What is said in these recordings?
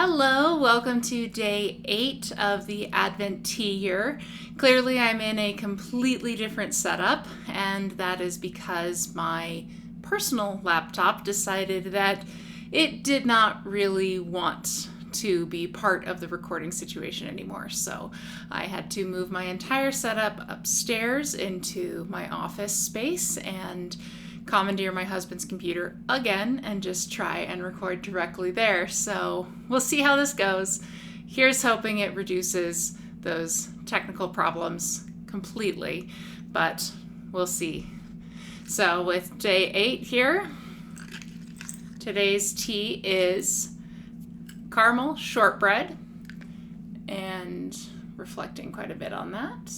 Hello, welcome to day 8 of the Advent tea year. Clearly I'm in a completely different setup, and that is because my personal laptop decided that it did not really want to be part of the recording situation anymore. So I had to move my entire setup upstairs into my office space and commandeer my husband's computer again and just try and record directly there. So we'll see how this goes. Here's hoping it reduces those technical problems completely, but we'll see. So with day 8 here, today's tea is Caramel Shortbread, and reflecting quite a bit on that.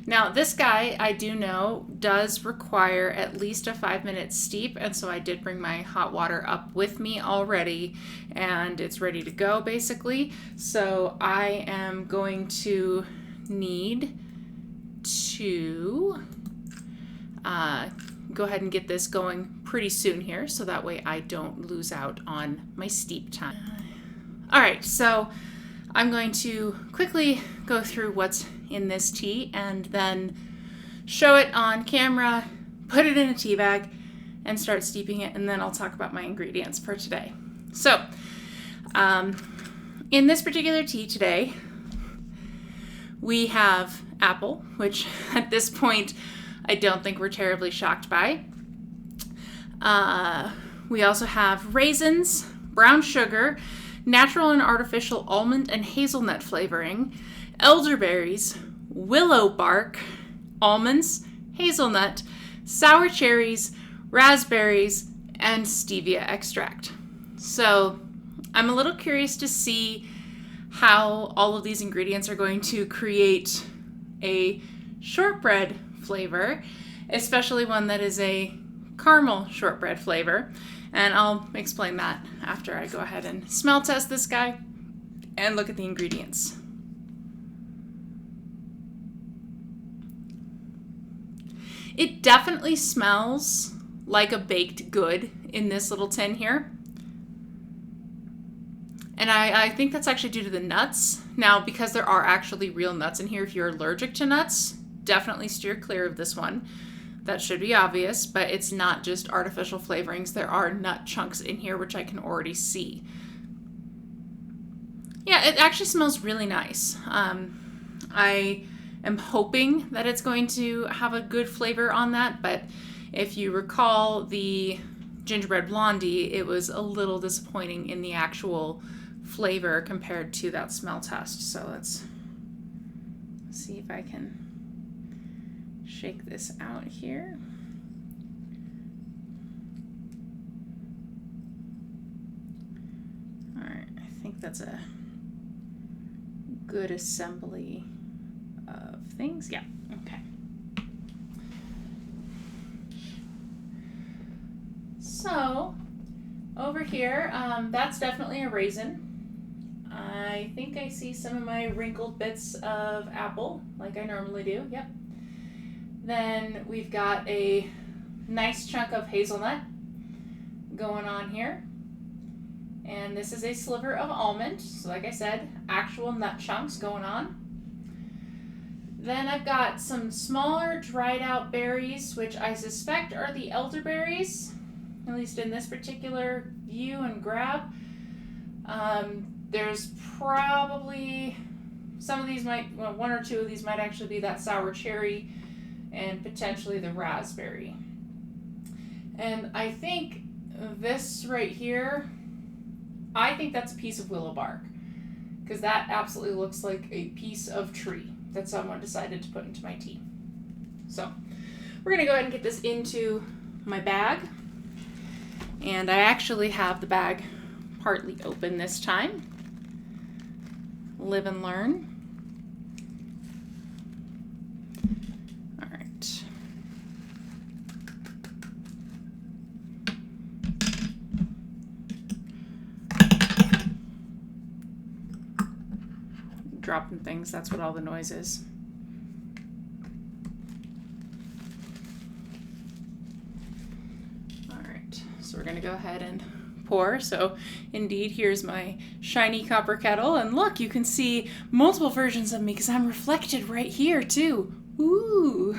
Now this guy, I do know, does require at least a 5-minute steep, and so I did bring my hot water up with me already, and it's ready to go basically. So I am going to need to go ahead and get this going pretty soon here, so that way I don't lose out on my steep time. All right, so I'm going to quickly go through what's in this tea and then show it on camera, put it in a tea bag, and start steeping it, and then I'll talk about my ingredients for today. So, in this particular tea today, we have apple, which at this point I don't think we're terribly shocked by. We also have raisins, brown sugar, natural and artificial almond and hazelnut flavoring, elderberries, willow bark, almonds, hazelnut, sour cherries, raspberries, and stevia extract. So I'm a little curious to see how all of these ingredients are going to create a shortbread flavor, especially one that is a caramel shortbread flavor. And I'll explain that after I go ahead and smell test this guy and look at the ingredients. It definitely smells like a baked good in this little tin here. And I think that's actually due to the nuts. Now, because there are actually real nuts in here, if you're allergic to nuts, definitely steer clear of this one. That should be obvious, but it's not just artificial flavorings. There are nut chunks in here, which I can already see. Yeah, it actually smells really nice. I am hoping that it's going to have a good flavor on that, but if you recall the gingerbread blondie, it was a little disappointing in the actual flavor compared to that smell test. So let's see if I can shake this out here. All right, I think that's a good assembly of things. Yeah, okay. So over here, that's definitely a raisin. I think I see some of my wrinkled bits of apple, like I normally do. Yep. Then we've got a nice chunk of hazelnut going on here. And this is a sliver of almond. So like I said, actual nut chunks going on. Then I've got some smaller dried out berries, which I suspect are the elderberries, at least in this particular view and grab. There's probably some of these might, well, one or two of these might actually be that sour cherry and potentially the raspberry. And I think this right here, I think that's a piece of willow bark, because that absolutely looks like a piece of tree that someone decided to put into my tea. So we're gonna go ahead and get this into my bag. And I actually have the bag partly open this time. Live and learn. All right. Dropping things, that's what all the noise is. All right, so we're gonna go ahead and pour. So indeed, here's my shiny copper kettle. And look, you can see multiple versions of me because I'm reflected right here too. Ooh.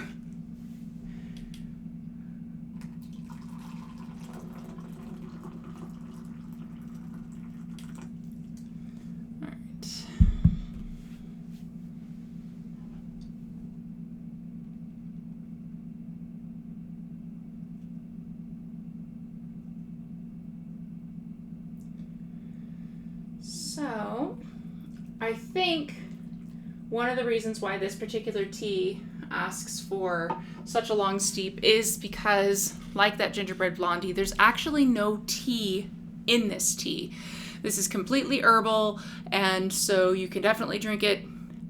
So, I think one of the reasons why this particular tea asks for such a long steep is because, like that gingerbread blondie, there's actually no tea in this tea. This is completely herbal, and so you can definitely drink it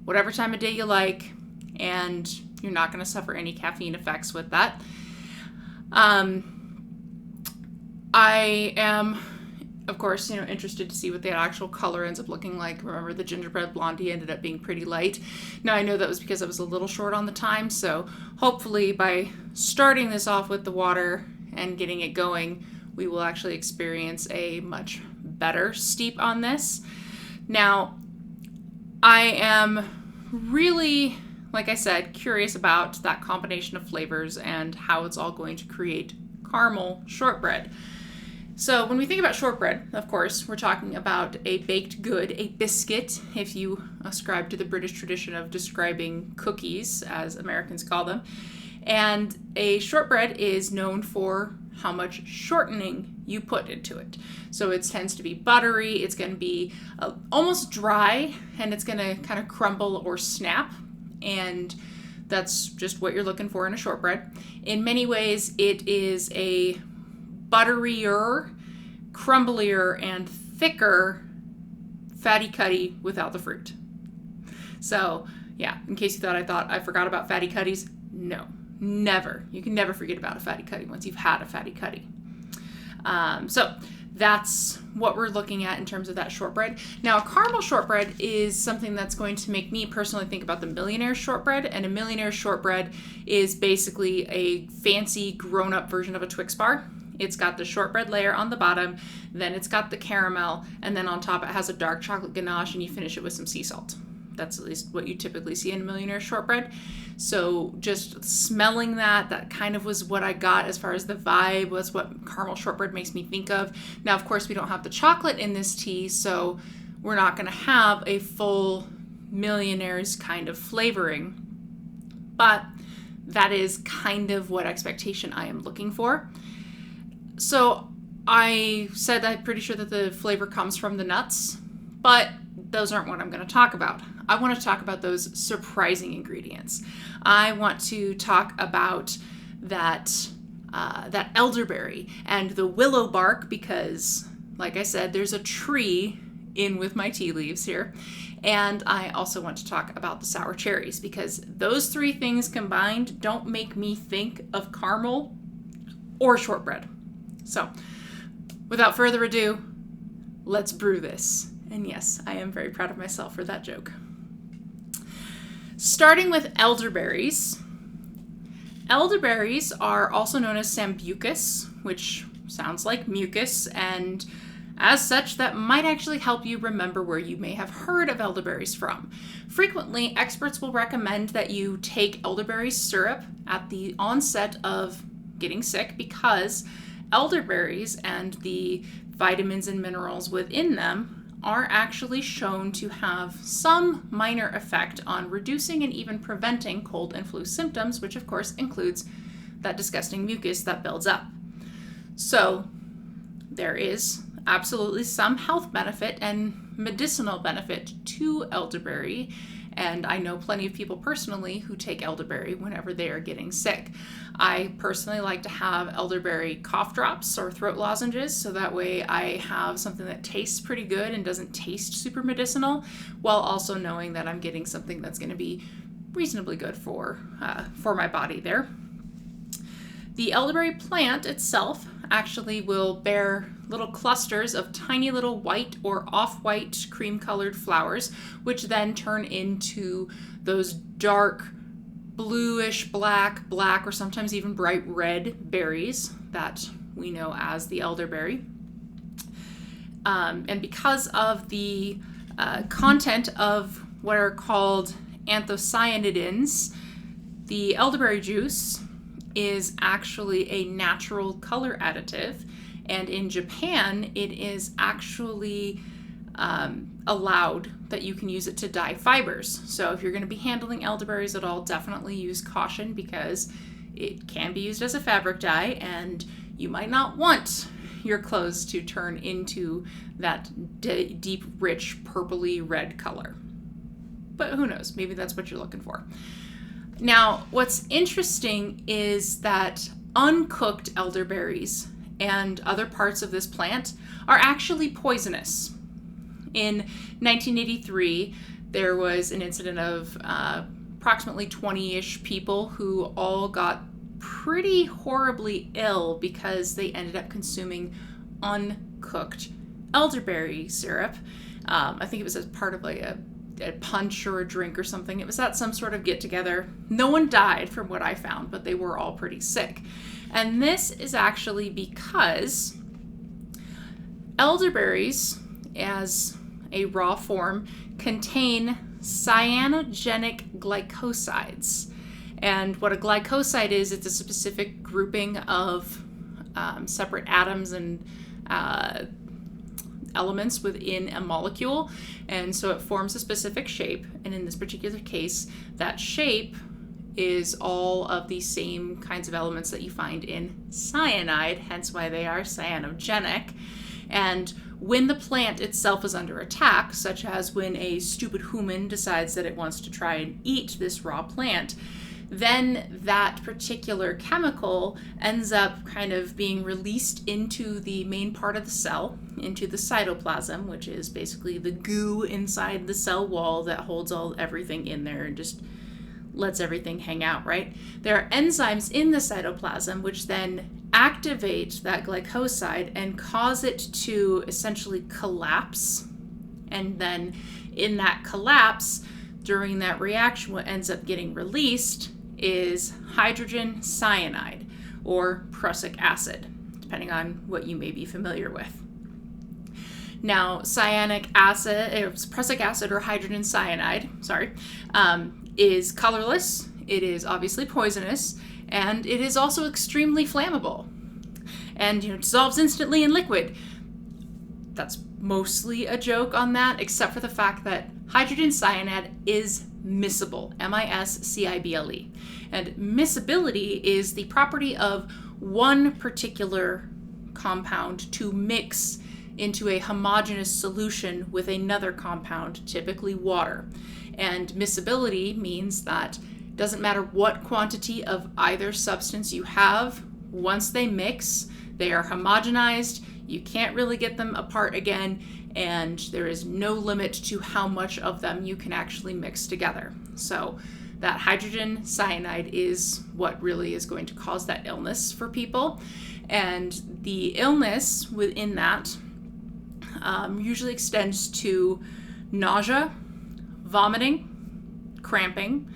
whatever time of day you like, and you're not going to suffer any caffeine effects with that. I am, of course, interested to see what the actual color ends up looking like. Remember, the gingerbread blondie ended up being pretty light. Now, I know that was because I was a little short on the time, so hopefully by starting this off with the water and getting it going, we will actually experience a much better steep on this. Now, I am really, like I said, curious about that combination of flavors and how it's all going to create caramel shortbread. So when we think about shortbread, of course, we're talking about a baked good, a biscuit, if you ascribe to the British tradition of describing cookies, as Americans call them. And a shortbread is known for how much shortening you put into it. So it tends to be buttery, it's going to be almost dry, and it's going to kind of crumble or snap. And that's just what you're looking for in a shortbread. In many ways, it is a butterier, crumblier, and thicker fatty cutty without the fruit. So yeah, in case you thought I forgot about fatty cutties, no, never. You can never forget about a fatty cutty once you've had a fatty cutty. So that's what we're looking at in terms of that shortbread. Now, a caramel shortbread is something that's going to make me personally think about the millionaire shortbread, and a millionaire shortbread is basically a fancy grown-up version of a Twix bar. It's got the shortbread layer on the bottom, then it's got the caramel, and then on top it has a dark chocolate ganache, and you finish it with some sea salt. That's at least what you typically see in a millionaire shortbread. So just smelling that kind of was what I got as far as the vibe, was what caramel shortbread makes me think of. Now, of course, we don't have the chocolate in this tea, so we're not going to have a full millionaire's kind of flavoring. But that is kind of what expectation I am looking for. So I said I'm pretty sure that the flavor comes from the nuts, but those aren't what I'm going to talk about. I want to talk about those surprising ingredients. I want to talk about that elderberry and the willow bark because, like I said, there's a tree in with my tea leaves here. And I also want to talk about the sour cherries because those three things combined don't make me think of caramel or shortbread. So, without further ado, let's brew this. And yes, I am very proud of myself for that joke. Starting with elderberries. Elderberries are also known as sambucus, which sounds like mucus, and as such, that might actually help you remember where you may have heard of elderberries from. Frequently, experts will recommend that you take elderberry syrup at the onset of getting sick because elderberries and the vitamins and minerals within them are actually shown to have some minor effect on reducing and even preventing cold and flu symptoms, which of course includes that disgusting mucus that builds up. So there is absolutely some health benefit and medicinal benefit to elderberry, and I know plenty of people personally who take elderberry whenever they are getting sick. I personally like to have elderberry cough drops or throat lozenges, so that way I have something that tastes pretty good and doesn't taste super medicinal, while also knowing that I'm getting something that's going to be reasonably good for my body there. The elderberry plant itself actually will bear little clusters of tiny little white or off-white cream-colored flowers, which then turn into those dark bluish black, or sometimes even bright red berries that we know as the elderberry. And because of the content of what are called anthocyanidins, the elderberry juice is actually a natural color additive. And in Japan, it is actually allowed that you can use it to dye fibers. So if you're going to be handling elderberries at all, definitely use caution, because it can be used as a fabric dye, and you might not want your clothes to turn into that deep, rich, purpley red color. But who knows? Maybe that's what you're looking for. Now, what's interesting is that uncooked elderberries and other parts of this plant are actually poisonous. In 1983, there was an incident of approximately 20-ish people who all got pretty horribly ill because they ended up consuming uncooked elderberry syrup. I think it was as part of like a punch or a drink or something. It was at some sort of get-together. No one died from what I found, but they were all pretty sick. And this is actually because elderberries, as a raw form, contain cyanogenic glycosides. And what a glycoside is, it's a specific grouping of separate atoms and elements within a molecule. And so it forms a specific shape. And in this particular case, that shape is all of the same kinds of elements that you find in cyanide, hence why they are cyanogenic. And when the plant itself is under attack, such as when a stupid human decides that it wants to try and eat this raw plant, then that particular chemical ends up kind of being released into the main part of the cell, into the cytoplasm, which is basically the goo inside the cell wall that holds everything in there and just lets everything hang out, right? There are enzymes in the cytoplasm which then activate that glycoside and cause it to essentially collapse. And then in that collapse, during that reaction, what ends up getting released is hydrogen cyanide, or prussic acid, depending on what you may be familiar with. Now, prussic acid or hydrogen cyanide, is colorless, it is obviously poisonous, and it is also extremely flammable. And dissolves instantly in liquid. That's mostly a joke on that, except for the fact that hydrogen cyanide is miscible, M-I-S-C-I-B-L-E. And miscibility is the property of one particular compound to mix into a homogeneous solution with another compound, typically water. And miscibility means that it doesn't matter what quantity of either substance you have, once they mix, they are homogenized, you can't really get them apart again, and there is no limit to how much of them you can actually mix together. So that hydrogen cyanide is what really is going to cause that illness for people. And the illness within that usually extends to nausea, vomiting, cramping,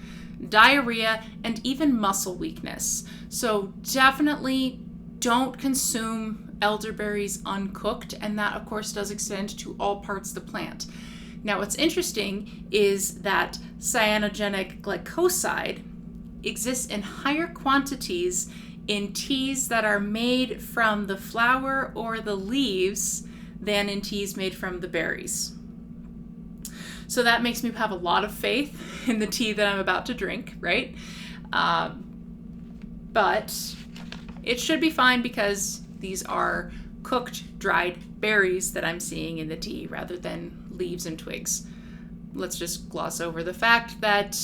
diarrhea, and even muscle weakness. So definitely don't consume elderberries uncooked, and that of course does extend to all parts of the plant. Now what's interesting is that cyanogenic glycoside exists in higher quantities in teas that are made from the flower or the leaves than in teas made from the berries. So that makes me have a lot of faith in the tea that I'm about to drink, right? But it should be fine because these are cooked, dried berries that I'm seeing in the tea rather than leaves and twigs. Let's just gloss over the fact that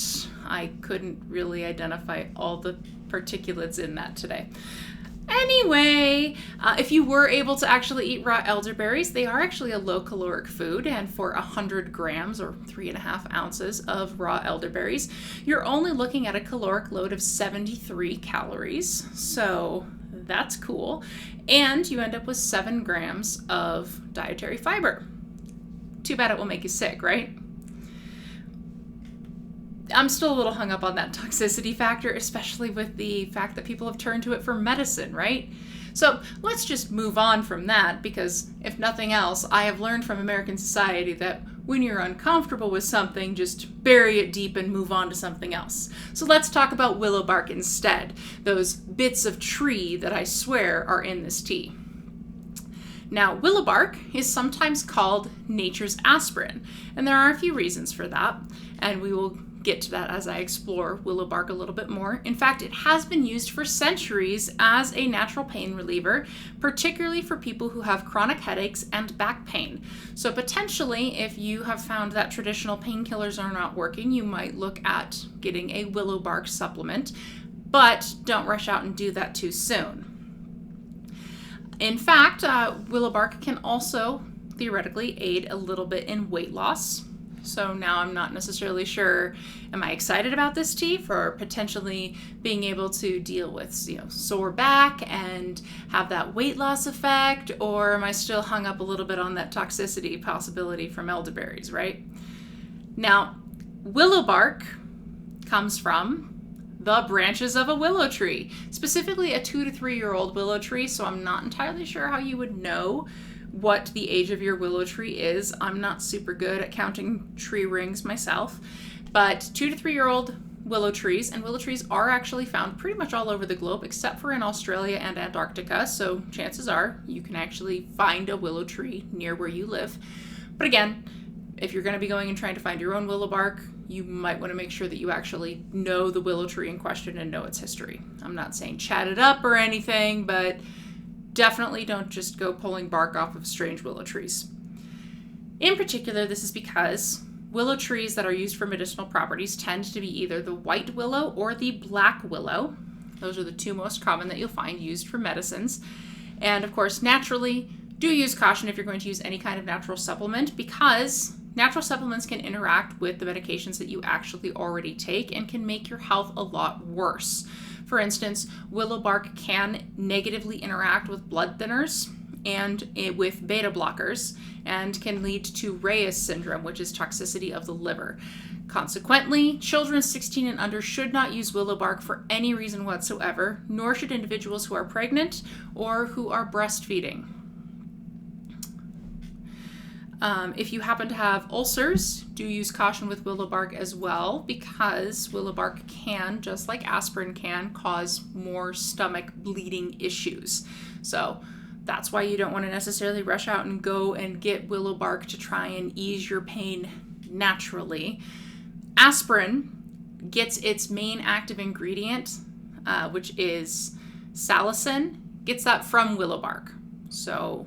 I couldn't really identify all the particulates in that today. Anyway, if you were able to actually eat raw elderberries, they are actually a low caloric food, and for 100 grams or 3.5 ounces of raw elderberries, you're only looking at a caloric load of 73 calories, so that's cool, and you end up with 7 grams of dietary fiber. Too bad it will make you sick, right? I'm still a little hung up on that toxicity factor, especially with the fact that people have turned to it for medicine, right? So let's just move on from that, because if nothing else, I have learned from American society that when you're uncomfortable with something, just bury it deep and move on to something else. So let's talk about willow bark instead, those bits of tree that I swear are in this tea. Now, willow bark is sometimes called nature's aspirin, and there are a few reasons for that, and we will get to that as I explore willow bark a little bit more. In fact, it has been used for centuries as a natural pain reliever, particularly for people who have chronic headaches and back pain. So potentially, if you have found that traditional painkillers are not working, you might look at getting a willow bark supplement, but don't rush out and do that too soon. In fact, willow bark can also theoretically aid a little bit in weight loss. So now I'm not necessarily sure, am I excited about this tea for potentially being able to deal with, sore back and have that weight loss effect, or am I still hung up a little bit on that toxicity possibility from elderberries, right? Now, willow bark comes from the branches of a willow tree, specifically a 2 to 3 year old willow tree, so I'm not entirely sure how you would know what the age of your willow tree is. I'm not super good at counting tree rings myself, but 2 to 3 year old willow trees, and willow trees are actually found pretty much all over the globe except for in Australia and Antarctica, so chances are you can actually find a willow tree near where you live. But again, if you're going to be going and trying to find your own willow bark, you might want to make sure that you actually know the willow tree in question and know its history. I'm not saying chat it up or anything, but definitely don't just go pulling bark off of strange willow trees. In particular, this is because willow trees that are used for medicinal properties tend to be either the white willow or the black willow. Those are the two most common that you'll find used for medicines. And of course, naturally, do use caution if you're going to use any kind of natural supplement, because natural supplements can interact with the medications that you actually already take and can make your health a lot worse. For instance, willow bark can negatively interact with blood thinners and with beta blockers, and can lead to Reyes syndrome, which is toxicity of the liver. Consequently, children 16 and under should not use willow bark for any reason whatsoever, nor should individuals who are pregnant or who are breastfeeding. If you happen to have ulcers, do use caution with willow bark as well, because willow bark can, just like aspirin can, cause more stomach bleeding issues. So that's why you don't want to necessarily rush out and go and get willow bark to try and ease your pain naturally. Aspirin gets its main active ingredient, which is salicin, gets that from willow bark. So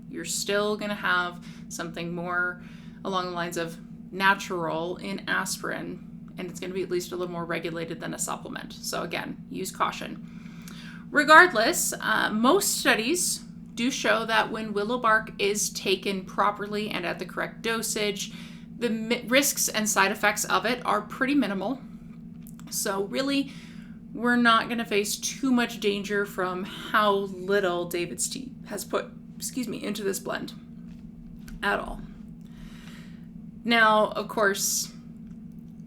you're still going to have something more along the lines of natural in aspirin, and it's going to be at least a little more regulated than a supplement. So again, use caution. Regardless, most studies do show that when willow bark is taken properly and at the correct dosage, the risks and side effects of it are pretty minimal. So really, we're not going to face too much danger from how little David's tea has put, into this blend at all. Now, of course,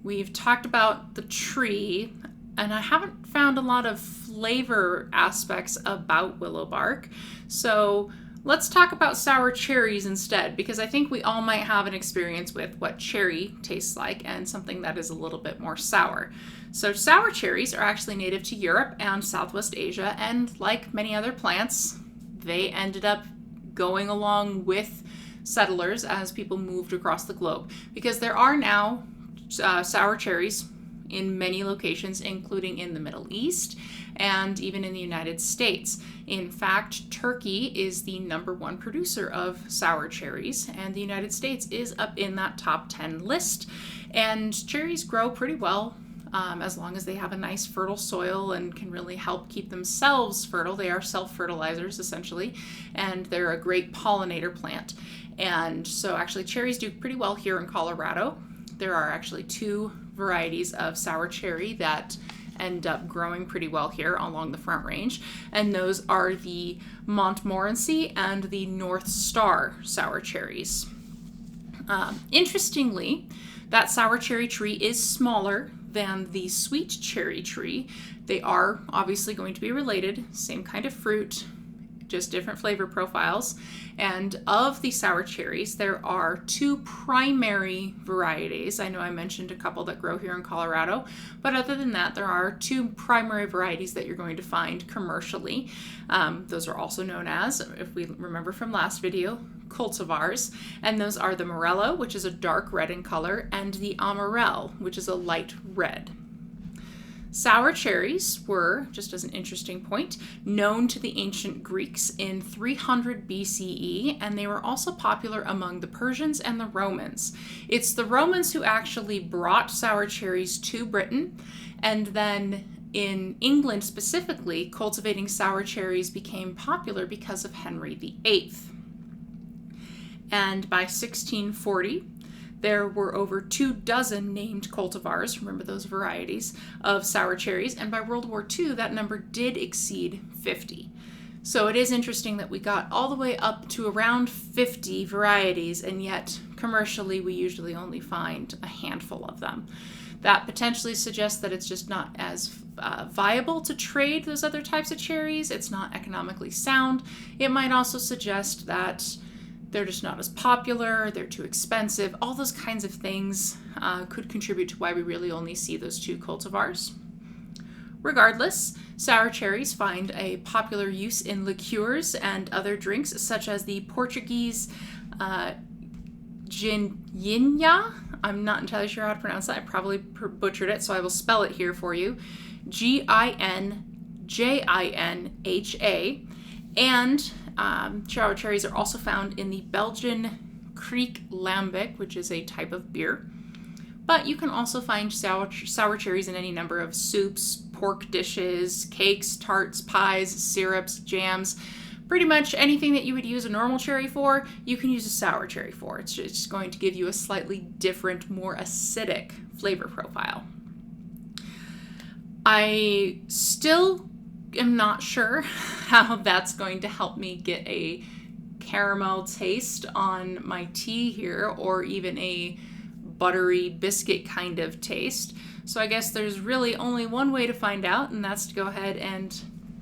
we've talked about the tree, and I haven't found a lot of flavor aspects about willow bark. So let's talk about sour cherries instead, because I think we all might have an experience with what cherry tastes like and something that is a little bit more sour. So sour cherries are actually native to Europe and Southwest Asia, and like many other plants, they ended up going along with settlers as people moved across the globe, because there are now sour cherries in many locations, including in the Middle East and even in the United States. In fact, Turkey is the #1 producer of sour cherries, and the United States is up in that top 10 list. And cherries grow pretty well as long as they have a nice fertile soil and can really help keep themselves fertile. They are self-fertilizers essentially, and they're a great pollinator plant. And so actually cherries do pretty well here in Colorado. There are actually 2 varieties of sour cherry that end up growing pretty well here along the Front Range, and those are the Montmorency and the North Star sour cherries. Interestingly, that sour cherry tree is smaller than the sweet cherry tree. They are obviously going to be related, same kind of fruit, just different flavor profiles. And of the sour cherries, there are 2 primary varieties. I know I mentioned a couple that grow here in Colorado, but other than that, there are 2 primary varieties that you're going to find commercially. Those are also known as, if we remember from last video, cultivars, and those are the Morello, which is a dark red in color, and the Amarel, which is a light red. Sour cherries were, just as an interesting point, known to the ancient Greeks in 300 BCE, and they were also popular among the Persians and the Romans. It's the Romans who actually brought sour cherries to Britain, and then in England specifically, cultivating sour cherries became popular because of Henry VIII. And by 1640, there were over 24 named cultivars, remember those varieties, of sour cherries, and by World War II, that number did exceed 50. So it is interesting that we got all the way up to around 50 varieties, and yet commercially we usually only find a handful of them. That potentially suggests that it's just not as viable to trade those other types of cherries. It's not economically sound. It might also suggest that they're just not as popular, they're too expensive. All those kinds of things could contribute to why we really only see those 2 cultivars. Regardless, sour cherries find a popular use in liqueurs and other drinks, such as the Portuguese ginhinha. I'm not entirely sure how to pronounce that. I probably butchered it, so I will spell it here for you. Ginjinha. And sour cherries are also found in the Belgian Kriek Lambic, which is a type of beer. But you can also find sour cherries in any number of soups, pork dishes, cakes, tarts, pies, syrups, jams. Pretty much anything that you would use a normal cherry for, you can use a sour cherry for. It's just going to give you a slightly different, more acidic flavor profile. I still am not sure how that's going to help me get a caramel taste on my tea here, or even a buttery biscuit kind of taste. So I guess there's really only one way to find out, and that's to go ahead and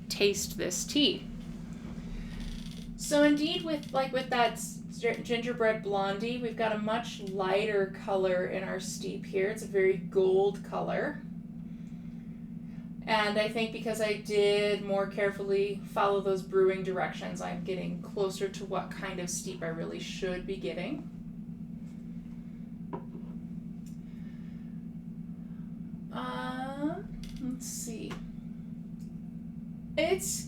taste this tea. So indeed, with that gingerbread blondie, we've got a much lighter color in our steep here. It's a very gold color. And I think because I did more carefully follow those brewing directions, I'm getting closer to what kind of steep I really should be getting. Let's see. It's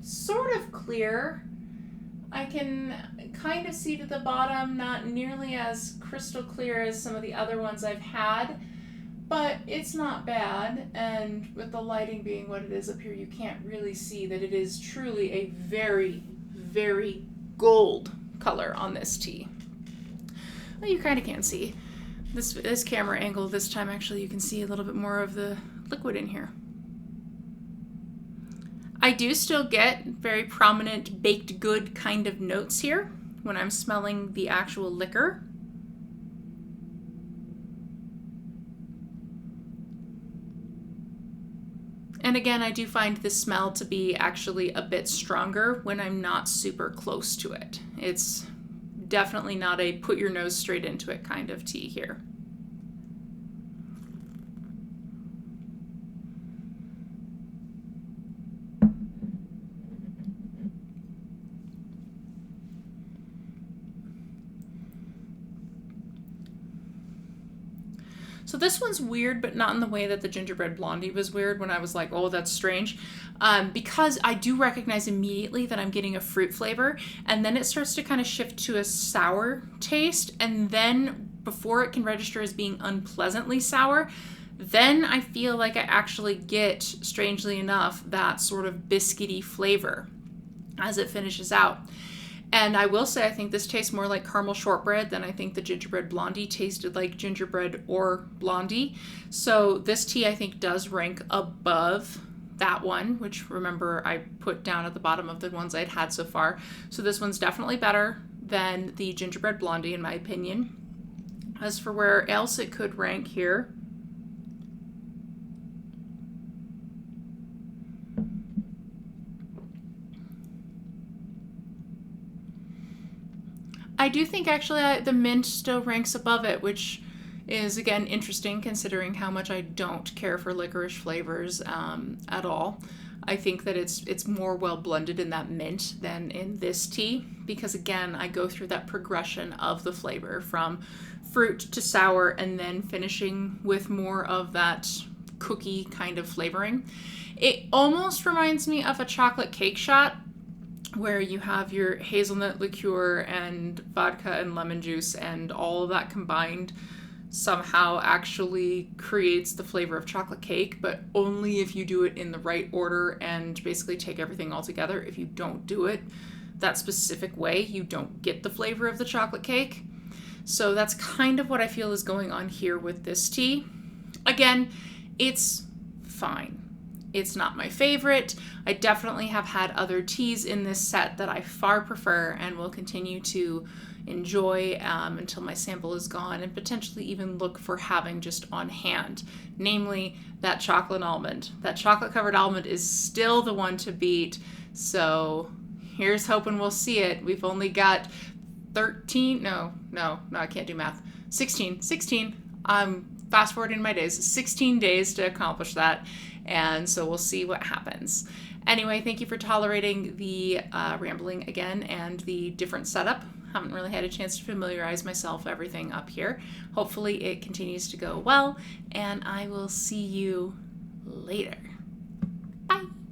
sort of clear. I can kind of see to the bottom, not nearly as crystal clear as some of the other ones I've had, but it's not bad. And with the lighting being what it is up here, you can't really see that it is truly a very, very gold color on this tea. Well, you kind of can see. This camera angle this time, actually, you can see a little bit more of the liquid in here. I do still get very prominent baked good kind of notes here when I'm smelling the actual liquor. And again, I do find the smell to be actually a bit stronger when I'm not super close to it. It's definitely not a put your nose straight into it kind of tea here. So this one's weird, but not in the way that the gingerbread blondie was weird when I was like, oh, that's strange. Because I do recognize immediately that I'm getting a fruit flavor, and then it starts to kind of shift to a sour taste, and then before it can register as being unpleasantly sour, then I feel like I actually get, strangely enough, that sort of biscuity flavor as it finishes out. And I will say, I think this tastes more like caramel shortbread than I think the gingerbread blondie tasted like gingerbread or blondie. So this tea, I think, does rank above that one, which, remember, I put down at the bottom of the ones I'd had so far. So this one's definitely better than the gingerbread blondie, in my opinion. As for where else it could rank here, I do think actually the mint still ranks above it, which is again interesting considering how much I don't care for licorice flavors at all. I think that it's more well blended in that mint than in this tea because again I go through that progression of the flavor from fruit to sour and then finishing with more of that cookie kind of flavoring. It almost reminds me of a chocolate cake shot where you have your hazelnut liqueur and vodka and lemon juice and all of that combined somehow actually creates the flavor of chocolate cake, but only if you do it in the right order and basically take everything all together. If you don't do it that specific way, you don't get the flavor of the chocolate cake. So that's kind of what I feel is going on here with this tea. Again, it's fine. It's not my favorite. I definitely have had other teas in this set that I far prefer and will continue to enjoy until my sample is gone and potentially even look for having just on hand, namely that chocolate almond. That chocolate covered almond is still the one to beat. So here's hoping we'll see it. We've only got 13, no, I can't do math. 16. I'm fast forwarding my days, 16 days to accomplish that. And so we'll see what happens. Anyway, thank you for tolerating the rambling again and the different setup. Haven't really had a chance to familiarize myself everything up here. Hopefully it continues to go well, and I will see you later.